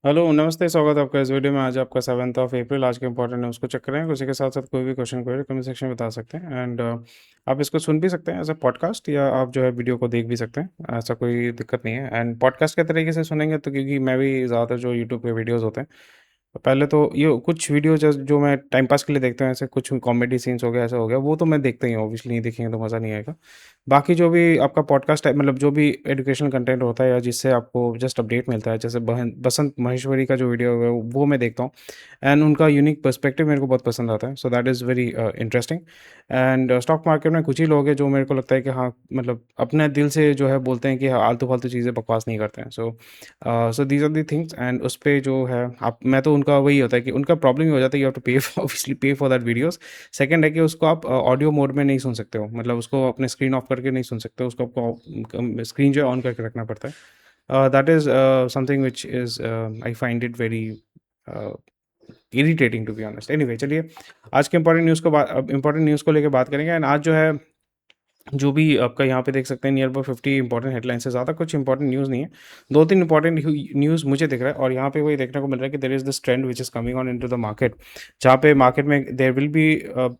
Hello, नमस्ते, स्वागत है आपका इस वीडियो में। आज आपका 7th ऑफ अप्रैल, आज के इंपॉर्टेंट न्यूज़ को चेक करेंगे। उसी के साथ-साथ कोई भी क्वेश्चन क्वेरी कमेंट सेक्शन में बता सकते हैं एंड आप इसको सुन भी सकते हैं एज़ अ पॉडकास्ट या आप जो है वीडियो को देख भी सकते हैं। ऐसा कोई दिक्कत नहीं है एंड पॉडकास्ट के तरीके से सुनेंगे तो क्योंकि मैं भी ज़्यादातर जो यूट्यूब पे वीडियोज़ होते हैं, पहले तो ये कुछ वीडियो जस्ट जो मैं टाइम पास के लिए देखता हूँ, ऐसे कुछ कॉमेडी सीन्स हो गया, ऐसा हो गया, वो तो मैं देखता ही हूँ, ऑब्वियसली नहीं देखेंगे तो मज़ा नहीं आएगा। बाकी जो भी आपका पॉडकास्ट है, मतलब जो भी एजुकेशनल कंटेंट होता है या जिससे आपको जस्ट अपडेट मिलता है, जैसे बहन बसंत माहेश्वरी का जो वीडियो है वो मैं देखता हूँ एंड उनका यूनिक पर्सपेक्टिव मेरे को बहुत पसंद आता है। सो that is very interesting and stock market में कुछ ही लोग हैं जो मेरे को लगता है कि हाँ, मतलब अपने दिल से जो है बोलते हैं कि हाँ, आलतू-फालतू चीज़ें बकवास नहीं करते हैं। So these are the things and उस पे जो है आप मैं तो उनका वही होता है कि उनका प्रॉब्लम ये हो जाता है, यू हैव टू पे ऑब्वियसली पे फॉर दैट वीडियोज़। सेकंड है कि उसको आप ऑडियो मोड में नहीं सुन सकते हो, मतलब उसको अपने स्क्रीन ऑफ करके नहीं सुन सकते हो, उसको आपको स्क्रीन जो है ऑन करके रखना पड़ता है। That is something which is I find it very irritating to be honest. Anyway, चलिए आज के इंपॉर्टेंट न्यूज़ को लेके बात करेंगे एंड आज जो है जो भी आपका यहाँ पे देख सकते हैं, नियर अबाउट 50 इंपॉर्टेंट हेडलाइंस है, ज़्यादा कुछ इंपॉर्टेंट न्यूज़ नहीं है। 2-3 इंपॉर्टेंट न्यूज़ मुझे दिख रहा है और यहाँ पे वही देखने को मिल रहा है कि there is this trend which is coming on into the market, जहाँ पे मार्केट में there will be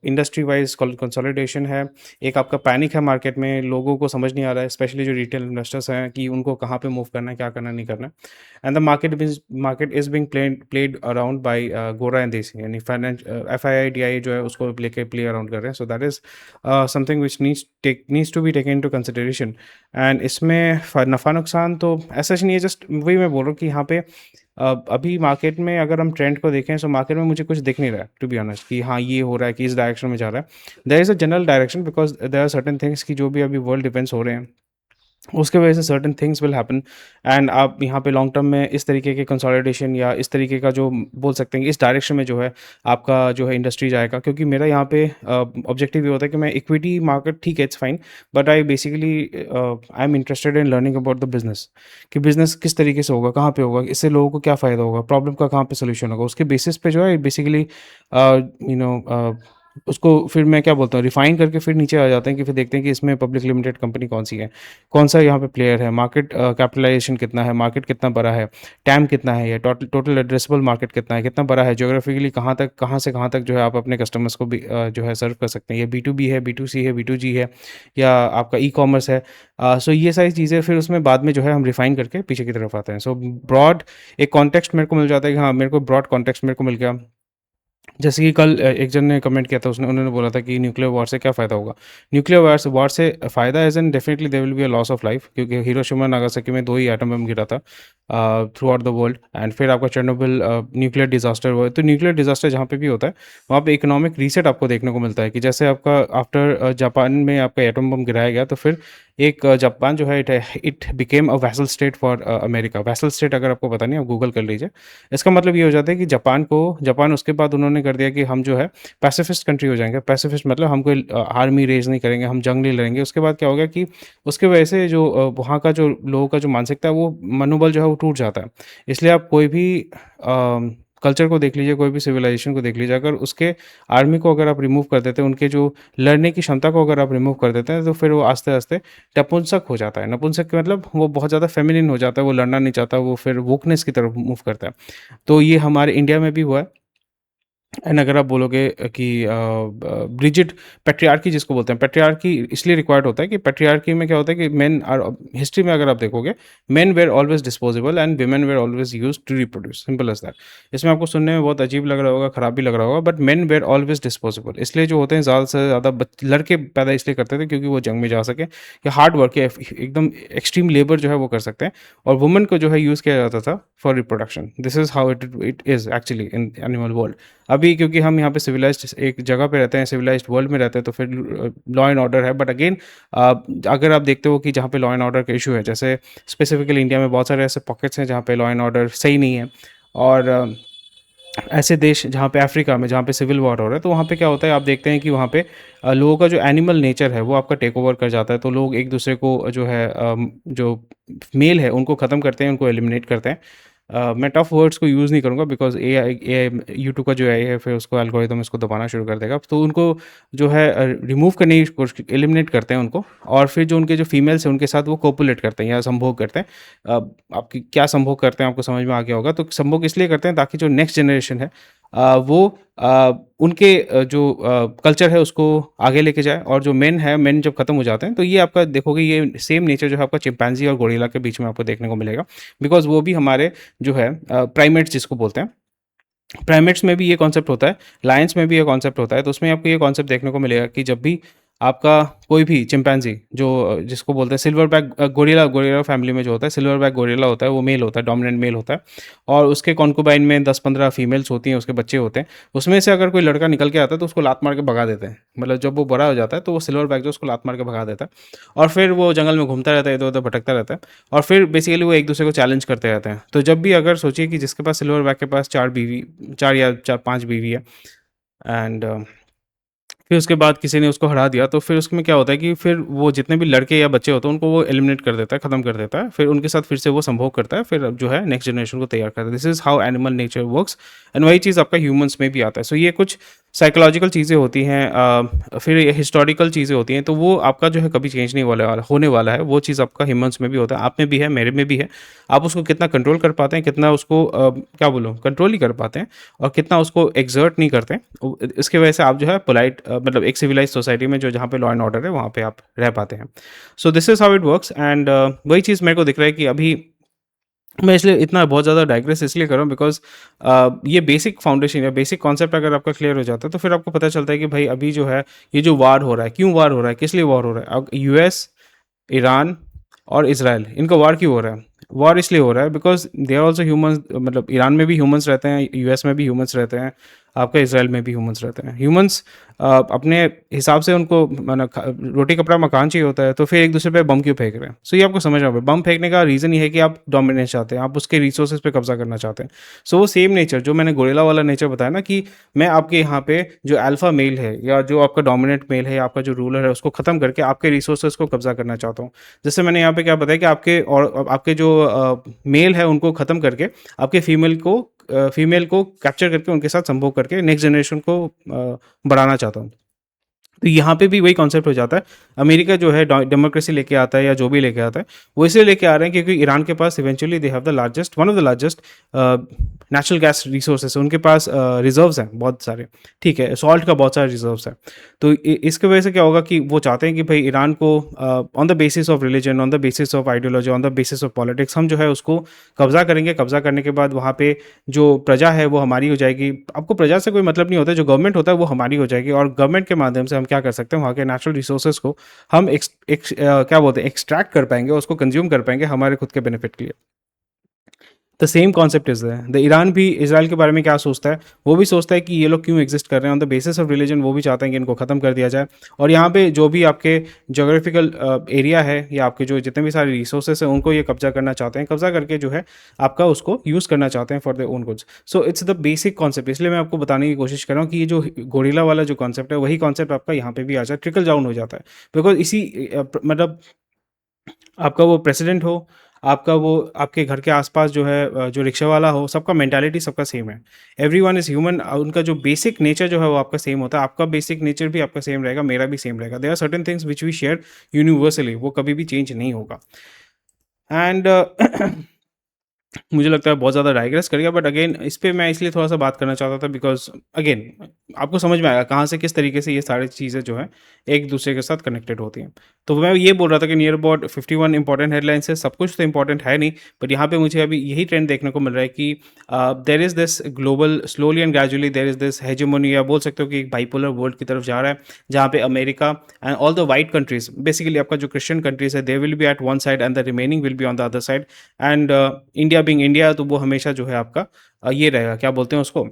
industry wise consolidation है। एक आपका पैनिक है मार्केट में, लोगों को समझ नहीं आ रहा है, स्पेशली जो रिटेल इन्वेस्टर्स हैं, कि उनको कहाँ पे मूव करना है, क्या करना है, नहीं करना है। And the market is being played around by gora and desi, यानी FII जो है उसको लेके प्ले अराउंड कर रहे हैं। So that is something which needs to be taken into consideration and इसमें नफ़ा नुकसान तो ऐसा नहीं है, जस्ट वही मैं बोल रहा हूँ कि यहाँ पे अभी मार्केट में अगर हम ट्रेंड को देखें, सो मार्केट में मुझे कुछ दिख नहीं रहा है टू बी ऑनेस्ट कि हाँ, ये हो रहा है कि इस डायरेक्शन में जा रहा है। There is a general direction because there are certain things कि जो भी अभी वर्ल्ड इवेंट्स हो रहे हैं, उसके वजह से certain things will happen and आप यहाँ पे लॉन्ग टर्म में इस तरीके के कंसोलिडेशन या इस तरीके का जो बोल सकते हैं कि इस डायरेक्शन में जो है आपका जो है इंडस्ट्री जाएगा। क्योंकि मेरा यहाँ पे ऑब्जेक्टिव ये होता है कि मैं इक्विटी मार्केट ठीक है, it's fine, but I basically I am interested in learning about the business, कि बिजनेस किस तरीके से होगा, कहाँ पे होगा, इससे लोगों को क्या फ़ायदा होगा, प्रॉब्लम का कहाँ पे सोल्यूशन होगा, उसके बेसिस पे जो है बेसिकली यू नो उसको फिर मैं क्या बोलता हूँ, रिफाइन करके फिर नीचे आ जाते हैं कि फिर देखते हैं कि इसमें पब्लिक लिमिटेड कंपनी कौन सी है, कौन सा यहाँ पे प्लेयर है, मार्केट कैपिटलाइजेशन कितना है, मार्केट कितना बड़ा है, टैम कितना है, या टोटल एड्रेसेबल मार्केट कितना है, कितना बड़ा है, ज्योग्राफिकली कहाँ से कहाँ तक जो है आप अपने कस्टमर्स को भी जो है सर्व कर सकते हैं। ये B2B है, B2C है, B2G है, या आपका ई-कॉमर्स है। सो ये सारी चीज़ें फिर उसमें बाद में जो है हम रिफाइन करके पीछे की तरफ आते हैं। सो ब्रॉड एक कॉन्टेक्स्ट मेरे को मिल जाता है कि हाँ, मेरे को ब्रॉड कॉन्टेक्स्ट मेरे को मिल गया। जैसे कि कल एक जन ने कमेंट किया था, उसने उन्होंने बोला था कि न्यूक्लियर वॉर से क्या फ़ायदा होगा? न्यूक्लियर वॉर से फ़ायदा as in definitely there will be a loss of life, क्योंकि हिरोशिमा नागासाकी में 2 ही एटम बम गिरा था throughout the world and फिर आपका चेरनोबिल न्यूक्लियर डिज़ास्टर हुआ। तो न्यूक्लियर डिज़ास्टर जहाँ पे भी होता है, वहाँ पे इकोनॉमिक रीसेट आपको देखने को मिलता है कि जैसे आपका आफ्टर जापान में आपका एटम बम गिराया गया, तो फिर एक जापान जो है it became a vessel state for America. Vessel state अगर आपको पता नहीं, आप गूगल कर लीजिए। इसका मतलब ये हो जाता है कि जापान उसके बाद उन्होंने कर दिया कि हम जो है पैसिफिस्ट कंट्री हो जाएँगे। पैसिफिस्ट मतलब हम कोई आर्मी रेज़ नहीं करेंगे, हम जंग नहीं लड़ेंगे। उसके बाद क्या हो गया कि उसकी वजह से जो वहाँ का जो लोगों का जो मानसिकता है, वो मनोबल जो है वो टूट जाता है। इसलिए आप कोई भी कल्चर को देख लीजिए, कोई भी सिविलाइजेशन को देख लीजिए, अगर उसके आर्मी को अगर आप रिमूव कर देते हैं, उनके जो लड़ने की क्षमता को अगर आप रिमूव कर देते हैं, तो फिर वो आस्ते-आस्ते नपुंसक हो जाता है। नपुंसक मतलब वो बहुत ज़्यादा फेमिनिन हो जाता है, वो लड़ना नहीं चाहता, वो फिर वोकनेस की तरफ मूव करता है। तो ये हमारे इंडिया में भी हुआ है। एंड अगर आप बोलोगे कि ब्रिजिड पैट्रियार्की जिसको बोलते हैं, पैट्रियार्की इसलिए रिक्वायर्ड होता है कि पैट्रियार्की में क्या होता है कि मेन आर हिस्ट्री में अगर आप देखोगे, men were always disposable and women were always used to reproduce, simple as that. इसमें आपको सुनने में बहुत अजीब लग रहा होगा, खराब भी लग रहा होगा, but main were always disposable. इसलिए जो होते हैं ज़्यादा से ज़्यादा लड़के पैदा इसलिए करते थे क्योंकि वो जंग में जा सके, या हार्ड वर्क या एकदम एक्सट्रीम लेबर जो है वो कर सकते हैं, और वुमेन को जो है यूज़ किया जाता था for reproduction. This is how it is actually in animal world. अभी क्योंकि हम यहाँ पे सिविलाइज्ड एक जगह पे रहते हैं, सिविलाइज्ड वर्ल्ड में रहते हैं, तो फिर लॉ एंड ऑर्डर है। बट अगेन अगर आप देखते हो कि जहाँ पे लॉ एंड ऑर्डर का इशू है, जैसे स्पेसिफिकली इंडिया में बहुत सारे ऐसे पॉकेट्स हैं जहाँ पे लॉ एंड ऑर्डर सही नहीं है, और ऐसे देश जहाँ पे अफ्रीका में जहाँ पे सिविल वॉर हो रहा है, तो वहाँ पे क्या होता है, आप देखते हैं कि वहाँ पे लोगों का जो एनिमल नेचर है वो आपका टेक ओवर कर जाता है। तो लोग एक दूसरे को जो है जो मेल है उनको ख़त्म करते हैं, उनको एलिमिनेट करते हैं। मैं टफ वर्ड्स को यूज़ नहीं करूँगा बिकॉज़ एआई यूट्यूब का जो एआई है फिर उसको एल्गोरिदम इसको दबाना शुरू कर देगा। तो उनको जो है रिमूव करने की कोशिश एलिमिनेट करते हैं उनको और फिर जो उनके जो फीमेल्स हैं उनके साथ वो कोपुलेट करते हैं या संभोग करते हैं। आपकी क्या संभोग करते हैं आपको समझ में आ गया होगा। तो संभोग इसलिए करते हैं ताकि जो नेक्स्ट जनरेशन है वो उनके जो कल्चर है उसको आगे लेके जाए और जो मेन जब खत्म हो जाते हैं तो ये आपका देखोगे ये सेम नेचर जो है आपका चिंपैंज़ी और गोरिल्ला के बीच में आपको देखने को मिलेगा। बिकॉज़ वो भी हमारे जो है प्राइमेट्स जिसको बोलते हैं, प्राइमेट्स में भी ये कॉन्सेप्ट होता है, लायंस में भी ये कॉन्सेप्ट होता है। तो उसमें आपको ये कॉन्सेप्ट देखने को मिलेगा कि जब भी आपका कोई भी चिंपैंज़ी जो जिसको बोलते हैं सिल्वरबैक गोरिल्ला गोरिल्ला फैमिली में जो होता है सिल्वरबैक गोरिल्ला होता है, वो मेल होता है, डोमिनेंट मेल होता है और उसके कॉन्कुबाइन में 10-15 फीमेल्स होती हैं, उसके बच्चे होते हैं। उसमें से अगर कोई लड़का निकल के आता है तो उसको लात मार के भगा देते हैं। मतलब जब वो बड़ा हो जाता है तो वो सिल्वरबैक जो उसको लात मार के भगा देता है और फिर वो जंगल में घूमता रहता है, इधर-उधर भटकता रहता है और फिर बेसिकली वो एक-दूसरे को चैलेंज करते रहते हैं। तो जब भी अगर सोचिए कि जिसके पास सिल्वरबैक के पास 4 या 5 बीवी है एंड फिर उसके बाद किसी ने उसको हरा दिया, तो फिर उसमें क्या होता है कि फिर वो जितने भी लड़के या बच्चे होते हैं, उनको वो एलिमिनेट कर देता है, ख़त्म कर देता है। फिर उनके साथ फिर से वो संभोग करता है, फिर अब जो है नेक्स्ट जनरेशन को तैयार करता है। This is how animal nature works and वही चीज़ आपका ह्यूमन्स में भी आता है। सो ये कुछ साइकोलॉजिकल चीज़ें होती हैं फिर हिस्टोरिकल चीज़ें होती हैं, तो वो आपका जो है कभी चेंज नहीं होने वाला है। वो चीज़ आपका ह्यूमन्स में भी होता है, आप में भी है, मेरे में भी है। आप उसको कितना कंट्रोल कर पाते हैं, कितना उसको क्या बोलूँ कंट्रोल ही कर पाते हैं और कितना उसको एक्सर्ट नहीं करते हैं। इसकी वजह से आप जो है पोलाइट मतलब एक सिविलाइज्ड सोसाइटी में जो जहाँ पे लॉ एंड ऑर्डर है, वहाँ पे आप रह पाते हैं। सो this is how it works and वही चीज़ मेरे को दिख रहा है कि अभी मैं इसलिए इतना बहुत ज़्यादा डाइग्रेस इसलिए कर रहा हूँ बिकॉज़ ये बेसिक फाउंडेशन या बेसिक कॉन्सेप्ट अगर आपका क्लियर हो जाता है, तो फिर आपको पता चलता है कि भाई अभी जो है, ये जो वार हो रहा है, क्यों वार हो रहा है, किस लिए वार हो रहा है? अब यूएस, ईरान और इज़राइल इनका वार क्यों हो रहा है? वार इसलिए हो रहा है because they are also humans मतलब ईरान में भी ह्यूमन्स रहते हैं, यूएस में भी ह्यूमन्स रहते हैं, आपका इज़राइल में भी ह्यूमन्स रहते हैं। ह्यूमन्स अपने हिसाब से उनको माना रोटी कपड़ा मकान चाहिए होता है, तो फिर एक-दूसरे पे बम क्यों फेंक रहे हैं? सो ये आपको समझना होगा। बम फेंकने का रीज़न ये है कि आप डोमिनेंस चाहते हैं, आप उसके रिसोर्सेज़ पे कब्ज़ा करना चाहते हैं। सो वो सेम नेचर जो मैंने गोरिल्ला वाला नेचर बताया ना कि मैं आपके यहाँ पे जो अल्फ़ा मेल है या जो आपका डोमिनेंट मेल है या आपका जो रूलर है, उसको ख़त्म करके आपके रिसोर्सेज़ को कब्ज़ा करना चाहता हूँ। जैसे मैंने यहाँ पे क्या बताया कि आपके जो मेल है उनको ख़त्म करके आपके फीमेल को कैप्चर करके उनके साथ संभोग करके नेक्स्ट जनरेशन को बढ़ाना चाहता हूँ। तो यहाँ पे भी वही कॉन्सेप्ट हो जाता है। अमेरिका जो है डेमोक्रेसी लेके आता है या जो भी लेके आता है, वो इसलिए लेके आ रहे हैं क्योंकि ईरान के पास eventually they have the largest one of the largest natural gas resources उनके पास रिजर्व्स हैं बहुत सारे, ठीक है, सॉल्ट का बहुत सारे रिजर्व्स हैं। तो इसकी वजह से क्या होगा कि वो चाहते हैं कि भाई ईरान को on the basis of religion, on the basis of ideology, on the basis of politics हम जो है उसको कब्जा करेंगे। कब्जा करने के बाद वहाँ पे जो प्रजा है वो हमारी हो जाएगी। आपको प्रजा से कोई मतलब नहीं होता, जो गवर्नमेंट होता है वो हमारी हो जाएगी और गवर्नमेंट के माध्यम से हम क्या कर सकते हैं, वहाँ के नेचुरल रिसोर्सेज को हम क्या बोलते हैं एक्सट्रैक्ट कर पाएंगे, उसको कंज्यूम कर पाएंगे हमारे खुद के बेनिफिट के लिए। द सेम कॉन्सेप्ट इज है। द ईरान भी इसराइल के बारे में क्या सोचता है, वो भी सोचता है कि ये लोग क्यों एग्जिस्ट कर रहे हैं on the basis of religion. वो भी चाहते हैं कि इनको ख़त्म कर दिया जाए और यहाँ पे जो भी आपके जोग्राफिकल एरिया है या आपके जो जितने भी सारे रिसोर्सेस हैं उनको ये कब्जा करना चाहते हैं। कब्जा करके जो है आपका उसको यूज़ करना चाहते हैं for their own goods. So it's the basic concept. इसलिए मैं आपको बताने की कोशिश कर रहा हूँ कि ये जो गोरिल्ला वाला जो कॉन्सेप्ट है वही कॉन्सेप्ट आपका यहाँ पे भी आ जाए, ट्रिकल डाउन हो जाता है। बिकॉज इसी मतलब आपका वो प्रेसिडेंट हो, आपका वो आपके घर के आस-पास जो है जो रिक्शा वाला हो, सबका मेंटालिटी सबका सेम है। Everyone is human. उनका जो बेसिक नेचर जो है वो आपका सेम होता है। आपका बेसिक नेचर भी आपका सेम रहेगा, मेरा भी सेम रहेगा। There are certain things which we share universally, वो कभी भी चेंज नहीं होगा। एंड मुझे लगता है बहुत ज़्यादा डाइग्रेस कर गया, बट अगेन इस पे मैं इसलिए थोड़ा-सा बात करना चाहता था बिकॉज़ अगेन आपको समझ में आएगा कहाँ से किस तरीके से ये सारी चीज़ें जो हैं एक-दूसरे के साथ कनेक्टेड होती हैं। तो मैं ये बोल रहा था कि नियर अबाउट 51 इंपॉर्टेंट हेडलाइन्स है, सब कुछ तो इंपॉर्टेंट है नहीं, बट यहाँ पे मुझे अभी यही ट्रेंड देखने को मिल रहा है कि there is this global slowly and gradually there is this hegemony, या बोल सकते हो कि एक बाइपोलर वर्ल्ड की तरफ जा रहा है, जहाँ पे America and all the white countries, basically आपका जो क्रिश्चियन कंट्रीज़ है, they will be at one side and the remaining will be on the other side and India being India, तो वो हमेशा जो है आपका ये रहेगा, क्या बोलते हैं उसको,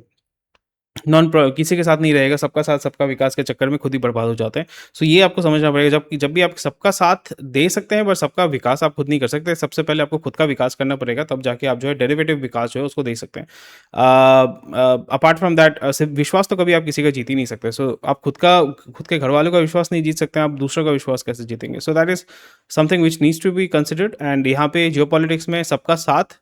नॉन प्रो किसी के साथ नहीं रहेगा, सबका साथ सबका विकास के चक्कर में खुद ही बर्बाद हो जाते हैं। सो ये आपको समझना पड़ेगा, जब भी आप सबका साथ दे सकते हैं, पर सबका विकास आप खुद नहीं कर सकते। सबसे पहले आपको खुद का विकास करना पड़ेगा, तब जाके आप जो है डेरिवेटिव विकास जो है उसको दे सकते हैं। अपार्ट फ्रॉम दैट सिर्फ विश्वास तो कभी आप किसी का जीत ही नहीं सकते। सो आप खुद के घर वालों का विश्वास नहीं जीत सकते, आप दूसरों का विश्वास कैसे जीतेंगे? So that is something which needs to be considered and यहाँ पे जियोपॉलिटिक्स में सबका साथ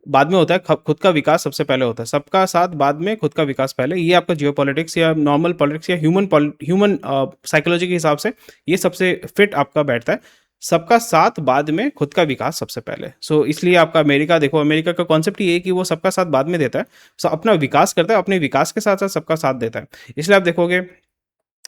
बाद में होता है, खुद का विकास सबसे पहले होता है। सबका साथ बाद में, खुद का विकास पहले। ये आपका जियोपॉलिटिक्स या नॉर्मल पॉलिटिक्स या ह्यूमन साइकोलॉजी के हिसाब से ये सबसे फिट आपका बैठता है। सबका साथ बाद में, खुद का विकास सबसे पहले। सो इसलिए आपका अमेरिका देखो, अमेरिका का कॉन्सेप्ट ये है कि वो सबका साथ बाद में देता है। सो अपना विकास करता है, अपने विकास के साथ साथ सबका साथ देता है। इसलिए आप देखोगे,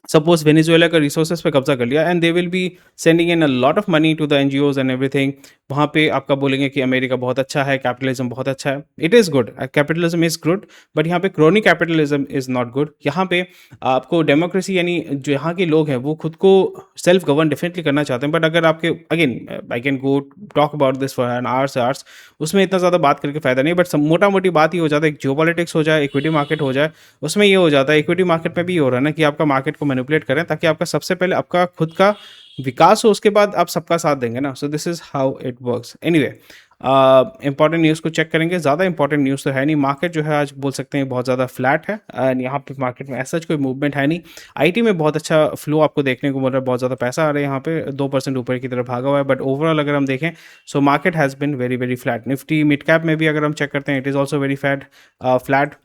सपोज वेनेजुएला का रिसोर्सेज पे कब्जा कर लिया and they will be sending in a lot of money to the NGOs and everything. वहाँ पे आपका बोलेंगे कि अमेरिका बहुत अच्छा है, कैपिटलिज्म बहुत अच्छा है। It is good, capitalism is good, but यहाँ पे crony capitalism is not good. यहाँ पे आपको डेमोक्रेसी, यानी जो यहाँ के लोग हैं वो खुद को सेल्फ गवर्न डेफिनेटली करना चाहते हैं। बट अगर आपके, again I can go talk about this for an hours, उसमें इतना ज़्यादा बात करके फ़ायदा नहीं। बट मोटा मोटी बात ये हो जाता है, जियो पॉलिटिक्स हो जाए, इक्विटी मार्केट हो जाए, उसमें ये हो जाता है। इक्विटी मार्केट में भी ये हो रहा है ना कि आपका मार्केट को मैनिपुलेट करें ताकि आपका सबसे पहले आपका खुद का विकास हो, उसके बाद आप सबका साथ देंगे ना। So this is how it works. Anyway, important news को चेक करेंगे। ज़्यादा इंपॉर्टेंट न्यूज़ तो है नहीं। मार्केट जो है आज बोल सकते हैं बहुत ज़्यादा फ्लैट है एंड यहाँ पे मार्केट में ऐसा कोई मूवमेंट है नहीं। आईटी में बहुत अच्छा फ्लो आपको देखने को मिल रहा है, बहुत ज़्यादा पैसा आ रहा है यहाँ पे, 2% ऊपर की तरफ भागा हुआ है। बट ओवरऑल अगर हम देखें, so market has been very very flat. Nifty mid cap में भी अगर हम चेक करते हैं, it is also very flat.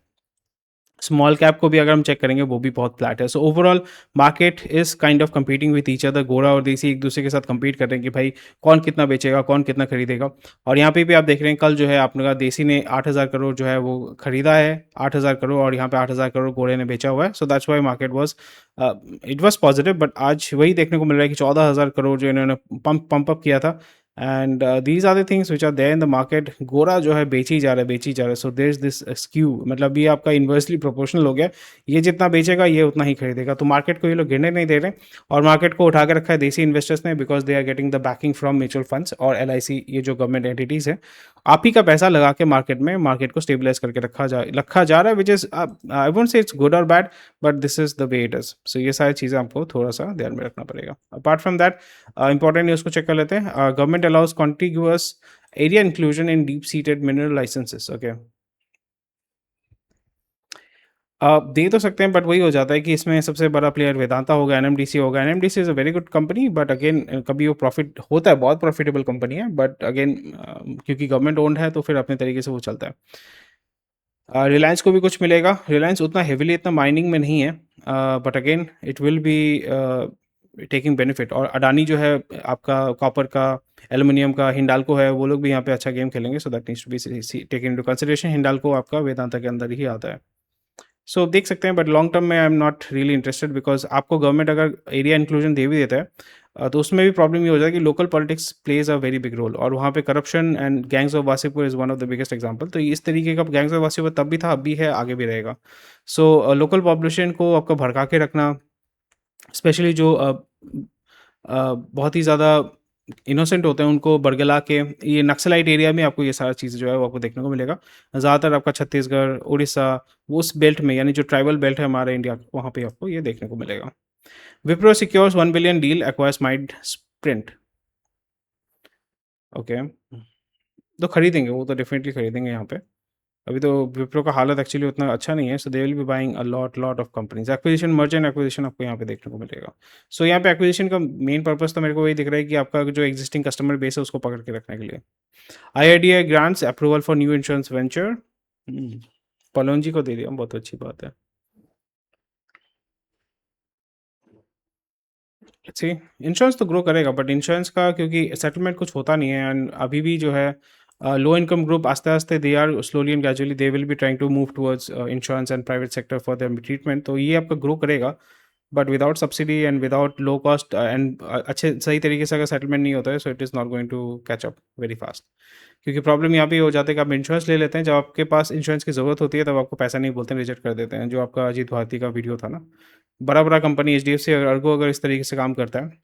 Small cap को भी अगर हम चेक करेंगे, वो भी बहुत फ्लैट है। So overall market is kind of competing with each other. गोरा और देसी एक दूसरे के साथ कंपीट कर रहे हैं कि भाई कौन कितना बेचेगा, कौन कितना खरीदेगा। और यहाँ पे भी आप देख रहे हैं, कल जो है आपने कहा देसी ने 8,000 करोड़ जो है वो खरीदा है, 8,000 करोड़, और यहाँ पे 8,000 करोड़ गोरे ने बेचा हुआ है। So that's why market was, it was positive. But आज वही देखने को मिल रहा है कि 14,000 करोड़ जो इन्होंने पंप अप किया था। And these are the things which are there in the market. गोरा जो है बेची जा रहा है, बेची जा रहा है। So there is this skew, मतलब ये आपका इन्वर्सली प्रोपोर्शनल हो गया। ये जितना बेचेगा ये उतना ही खरीदेगा। तो मार्केट को ये लोग गिरने नहीं दे रहे, और मार्केट को उठा के रखा है देसी इन्वेस्टर्स ने, because they are getting the backing from mutual funds और एलआईसी, ये जो गवर्नमेंट एंटिटीज है। आप ही का पैसा लगा के मार्केट में मार्केट को स्टेबलाइज करके रखा जा रहा है, which is, I won't say it's good और bad, but this is the way it is. So ये सारी चीज़ें आपको थोड़ा सा ध्यान में रखना पड़ेगा। Apart from that, important news को चेक कर लेते हैं। Government allows contiguous area inclusion in deep seated mineral licences. Okay, दे तो सकते हैं, बट वही हो जाता है कि इसमें सबसे बड़ा प्लेयर वेदांता होगा, एनएमडीसी होगा। NMDC is a very good company, but again कभी वो प्रॉफिट होता है, बहुत प्रॉफिटेबल कंपनी है, बट अगेन क्योंकि गवर्नमेंट ओन्ड है तो फिर अपने तरीके से वो चलता है। रिलायंस को भी कुछ मिलेगा। रिलायंस उतना हेविली, इतना माइनिंग में नहीं है, but again it will be taking benefit. और अडानी जो है आपका कॉपर का, एल्युमिनियम का, हिंडाल्को है, वो लोग भी यहाँ पे अच्छा गेम खेलेंगे। So that needs to be taken into consideration. Hindalco आपका वेदांता के अंदर ही आता है। सो देख सकते हैं, बट लॉन्ग टर्म में I am not really interested, because आपको गवर्नमेंट अगर एरिया इंक्लूजन दे भी देता है, तो उसमें भी प्रॉब्लम ये हो जाए कि local politics plays a very big role, और वहाँ पे corruption and Gangs of Wasseypur is one of the biggest example. तो इस तरीके का गैंग्स ऑफ वासेपुर तब भी था, अब भी है, आगे भी रहेगा। सो लोकल पॉपुलेशन को आपको भड़का के रखना, स्पेशली जो बहुत ही ज़्यादा इनोसेंट होते हैं, उनको बरगला के, ये नक्सलाइट एरिया में आपको ये सारा चीज़ जो है वो आपको देखने को मिलेगा। ज़्यादातर आपका छत्तीसगढ़, उड़ीसा, वो उस बेल्ट में, यानी जो ट्राइबल बेल्ट है हमारे इंडिया का, वहाँ पे आपको ये देखने को मिलेगा। Wipro secures 1 billion deal acquires mind sprint. Okay, तो खरीदेंगे, वो तो डेफिनेटली खरीदेंगे यहाँ पे। अभी तो विप्रो का हालत एक्चुअली उतना अच्छा नहीं है। So they will be buying a lot of companies. Acquisition, merger and acquisition आपको यहाँ पे देखने को मिलेगा। सो यहाँ पे एक्विजिशन का मेन पर्पस तो मेरे को वही दिख रहा है कि आपका जो एग्जिस्टिंग कस्टमर बेस है उसको पकड़ के रखने के लिए। IRDI grants approval for new insurance venture. Pallonji को दे दिया, बहुत अच्छी बात है। सी, इंश्योरेंस तो ग्रो करेगा, बट इंश्योरेंस का क्योंकि सेटलमेंट कुछ होता नहीं है, एंड अभी भी जो है लो इनकम ग्रुप आस्ते आस्ते they are slowly and gradually they will be trying to move towards insurance and private sector for their treatment. तो ये आपका ग्रो करेगा, but without subsidy and without low cost and अच्छे सही तरीके से अगर सेटलमेंट नहीं होता है, so it is not going to catch up very fast. क्योंकि प्रॉब्लम यहाँ पे हो जाता है कि आप इंश्योरेंस ले लेते हैं, जब आपके पास इंश्योरेंस की ज़रूरत होती है तब आपको पैसा नहीं बोलते हैं, रिजेक्ट कर देते हैं। जो आपका अजीत भारती का वीडियो था ना, बड़ा बड़ा कंपनी एचडीएफसी अर्गो अगर इस तरीके से काम करता है,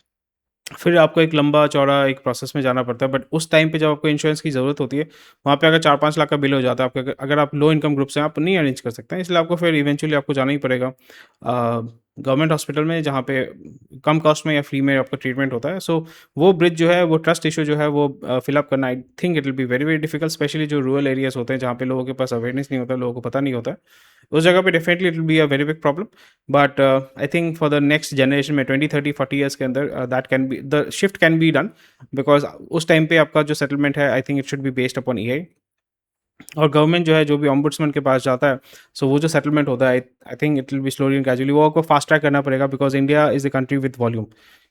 फिर आपको एक लंबा चौड़ा एक प्रोसेस में जाना पड़ता है। बट उस टाइम पे जब आपको इंश्योरेंस की ज़रूरत होती है, वहाँ पे अगर 4-5 लाख का बिल हो जाता है आपका, अगर आप लो इनकम ग्रुप से, आप नहीं अरेंज कर सकते हैं, इसलिए आपको फिर इवेंचुअली आपको जाना ही पड़ेगा गवर्नमेंट हॉस्पिटल में, जहाँ पे कम कॉस्ट में या फ्री में आपका ट्रीटमेंट होता है। सो वो ब्रिज जो है, वो ट्रस्ट इशू जो है, वो फिलअप करना, आई think it will be very very difficult, specially जो रूरल एरियाज होते हैं, जहाँ पे लोगों के पास अवेयरनेस नहीं होता है, लोगों को पता नहीं होता है, उस जगह पे definitely it will be a very big problem. But I think for the next generation में 20-30-40 ईयर्स के अंदर that can be, the shift can be done, because उस टाइम पे आपका जो सेटलमेंट है, I think it should be based upon AI आई। और गवर्नमेंट जो है, जो भी ओम्बुड्समैन के पास जाता है, सो वो जो सेटलमेंट होता है, I think it will B slowly and gradually, वो आपको फास्ट ट्रैक करना पड़ेगा, because India is the country with volume.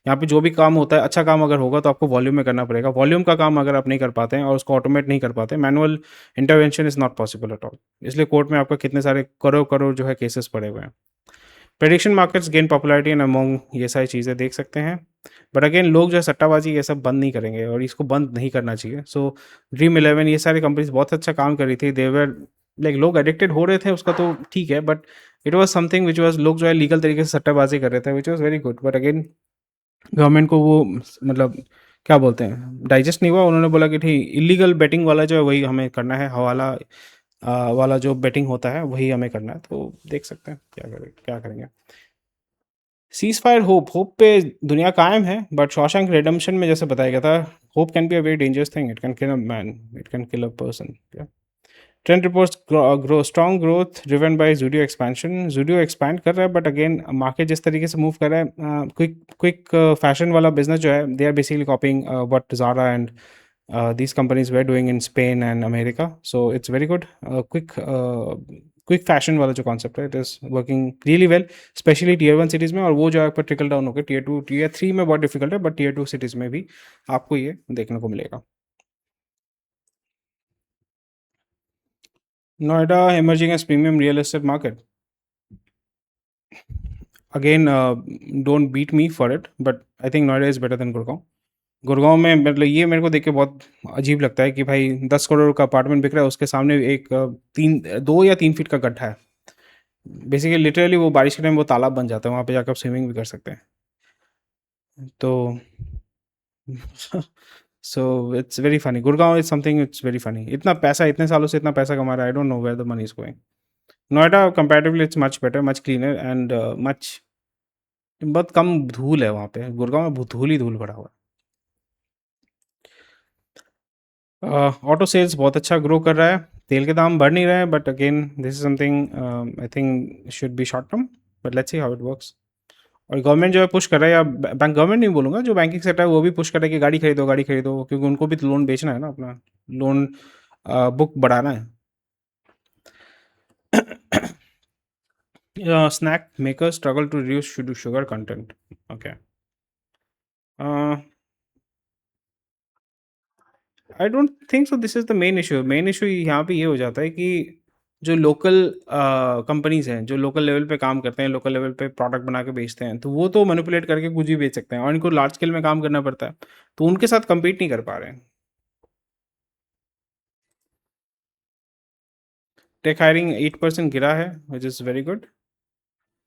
यहाँ पे जो भी काम होता है, अच्छा काम अगर होगा तो आपको वॉल्यूम में करना पड़ेगा। वॉल्यूम का काम अगर आप नहीं कर पाते हैं और उसको ऑटोमेट नहीं कर पाते, manual intervention is not possible at all. इसलिए कोर्ट में आपका कितने सारे करोड़ करोड़ जो है केसेस पड़े हुए हैं। Prediction markets gain popularity and among, ये सारी चीज़ें देख सकते हैं। बट अगेन लोग जो है सट्टाबाजी ये सब बंद नहीं करेंगे और इसको बंद नहीं करना चाहिए। सो ड्रीम इलेवन, ये सारी कंपनीज बहुत अच्छा काम कर रही थी। देवर लाइक लोग एडिक्टेड हो रहे थे उसका तो ठीक है, but it was something which was, लोग जो है लीगल तरीके से सट्टाबाजी कर रहे थे, which was very good. But again government को वो मतलब क्या बोलते हैं, डाइजेस्ट नहीं हुआ। उन्होंने बोला कि ठीक इलीगल बेटिंग वाला जो है वही हमें करना है, हवाला वाला जो बेटिंग होता है वही हमें करना है। तो देख सकते हैं क्या करेंगे। सीज़ फायर होप पे दुनिया कायम है, बट शॉशैंक रिडेम्पशन में जैसे बताया गया था, hope can be a very dangerous thing, it can kill a man, it can kill a person. Trend reports grow strong growth driven by Zudio expansion, Zudio expand कर रहा है, बट अगेन मार्केट जिस तरीके से मूव कर रहा है, क्विक फैशन वाला बिजनेस जो है, they are basically copying what Zara and these companies were doing in Spain and America. So it's very good. Quick fashion वाला जो concept है, it is working really well, especially tier 1 cities में। और वो जो आपका trickle down होकर tier 2 tier 3 में बहुत difficult है, but tier 2 cities में भी आपको ये देखने को मिलेगा। Noida emerging as premium real estate market. Again, don't beat me for it, but I think Noida is better than Gurgaon. Gurgaon में मतलब ये मेरे को देख के बहुत अजीब लगता है कि भाई 10 करोड़ का अपार्टमेंट बिक रहा है, उसके सामने एक 2 या 3 फीट का गड्ढा है। बेसिकली लिटरली वो बारिश के टाइम वो तालाब बन जाता है, वहाँ पे जाकर आप स्विमिंग भी कर सकते हैं। तो so it's very funny, Gurgaon is something, it's very funny. इतना पैसा, इतने सालों से इतना पैसा कमा रहा है, I don't know where the money is going. Noida comparatively it's much better, much cleaner and much, बहुत कम धूल है वहाँ पे। गुड़गांव में धूल ही धूल भरा हुआ है। ऑटो सेल्स बहुत अच्छा ग्रो कर रहा है, तेल के दाम बढ़ नहीं रहे हैं, but again this is something I think should be short term, but let's see how it works. और गवर्नमेंट जो है पुश कर रहा है, या बैंक, गवर्नमेंट नहीं बोलूँगा, जो बैंकिंग सेक्टर है वो भी पुश कर रहा है कि गाड़ी खरीदो, क्योंकि उनको भी तो लोन बेचना है ना, अपना लोन बुक बढ़ाना है। Snack maker struggle to reduce sugar content. Okay, I don't think so this is the main issue. Main issue यहाँ पे ये हो जाता है कि जो लोकल कंपनीज हैं, जो लोकल लेवल पे काम करते हैं, लोकल लेवल पे प्रोडक्ट बना के बेचते हैं, तो वो तो मैनिपुलेट करके कुछ भी बेच सकते हैं, और इनको लार्ज स्केल में काम करना पड़ता है, तो उनके साथ compete नहीं कर पा रहे हैं। टेक हायरिंग 8% गिरा है, which is very good,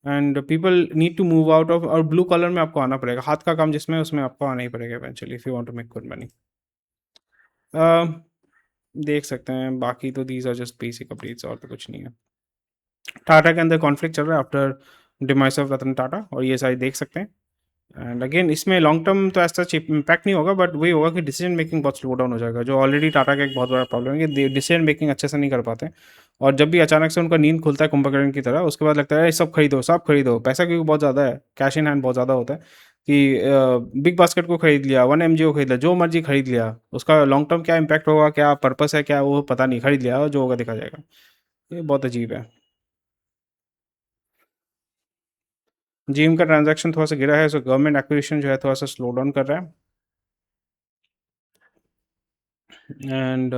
and people need to move out of, और ब्लू कॉलर में आपको आना पड़ेगा, हाथ का काम जिसमें, उसमें आपको आना ही पड़ेगा eventually, if you want to make good money. देख सकते हैं, बाकी तो these are just basic updates, और तो कुछ नहीं है। टाटा के अंदर कॉन्फ्लिक्ट चल रहा है after demise of Ratan Tata, और ये सारी देख सकते हैं। एंड अगेन इसमें लॉन्ग टर्म तो ऐसा इम्पैक्ट नहीं होगा, बट वही होगा कि डिसीजन मेकिंग बहुत स्लो डाउन हो जाएगा, जो ऑलरेडी टाटा का एक बहुत बड़ा प्रॉब्लम है कि डिसीजन मेकिंग अच्छे से नहीं कर पाते हैं। और जब भी अचानक से उनका नींद खुलता है कुंभकर्ण की तरह, उसके बाद लगता है सब खरीदो, पैसा क्योंकि बहुत ज़्यादा है, कैश इन हैंड बहुत ज़्यादा होता है, कि बिग बास्केट को खरीद लिया, 1 MG को खरीद लिया, जो मर्जी खरीद लिया, उसका लॉन्ग टर्म क्या इम्पैक्ट होगा, क्या पर्पस है, क्या वो पता नहीं, खरीद लिया, और जो होगा देखा जाएगा। ये बहुत अजीब है। जीएम का ट्रांजैक्शन थोड़ा सा गिरा है, सो गवर्नमेंट एक्विजिशन जो है थोड़ा सा स्लो डाउन कर रहा है। एंड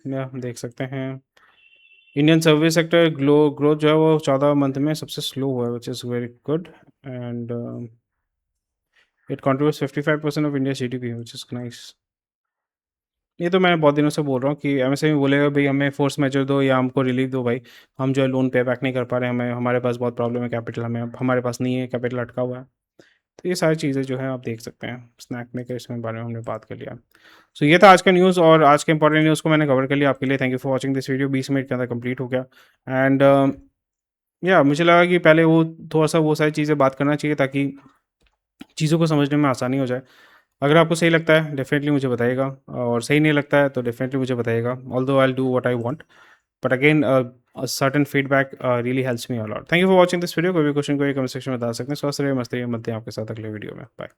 या देख सकते हैं, इंडियन सर्विस सेक्टर ग्रोथ जो है वो 14 मंथ में सबसे स्लो हुआ है, which is very good, and it contributes 55% of India GDP, which is nice. ये तो मैं बहुत दिनों से बोल रहा हूँ कि एमएसएमई बोलेगा भाई हमें फोर्स मेजर दो या हमको रिलीफ दो भाई, हम जो है लोन पे बैक नहीं कर पा रहे हैं, हमें, हमारे पास बहुत प्रॉब्लम है कैपिटल, हमें हमारे पास नहीं है कैपिटल, अटका हुआ है। तो ये सारी चीज़ें जो है आप देख सकते हैं, स्नैक मेकर इसमें बारे में हमने बात कर लिया। सो ये था आज का न्यूज़, और आज के इंपॉर्टेंट न्यूज़ को मैंने कवर कर लिया आपके लिए। Thank you for watching this video, 20 minute के अंदर कंप्लीट हो गया। एंड या मुझे लगा कि पहले वो थोड़ा सा वो सारी चीज़ें बात करना चाहिए, ताकि चीज़ों को समझने में आसानी हो जाए। अगर आपको सही लगता है डेफिनेटली मुझे बताइएगा, और सही नहीं लगता है तो डेफिनेटली मुझे बताइएगा, although I will do what I want, but again certain feedback really helps me a lot. Thank you for watching this video. कोई भी क्वेश्चन कोई कमेंट सेक्शन में बता सकते हैं। स्वस्थ रहिए, मस्त रहिए, मिलते हैं आपके साथ अगले वीडियो में। बाय।